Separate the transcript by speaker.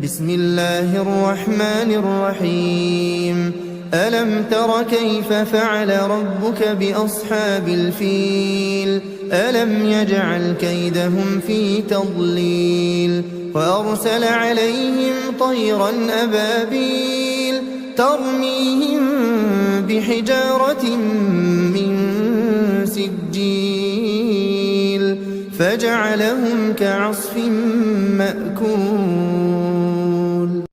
Speaker 1: بسم الله الرحمن الرحيم ألم تر كيف فعل ربك بأصحاب الفيل ألم يجعل كيدهم في تضليل وأرسل عليهم طيرا أبابيل ترميهم بحجارة من سجيل فجعلهم كعصف مأكول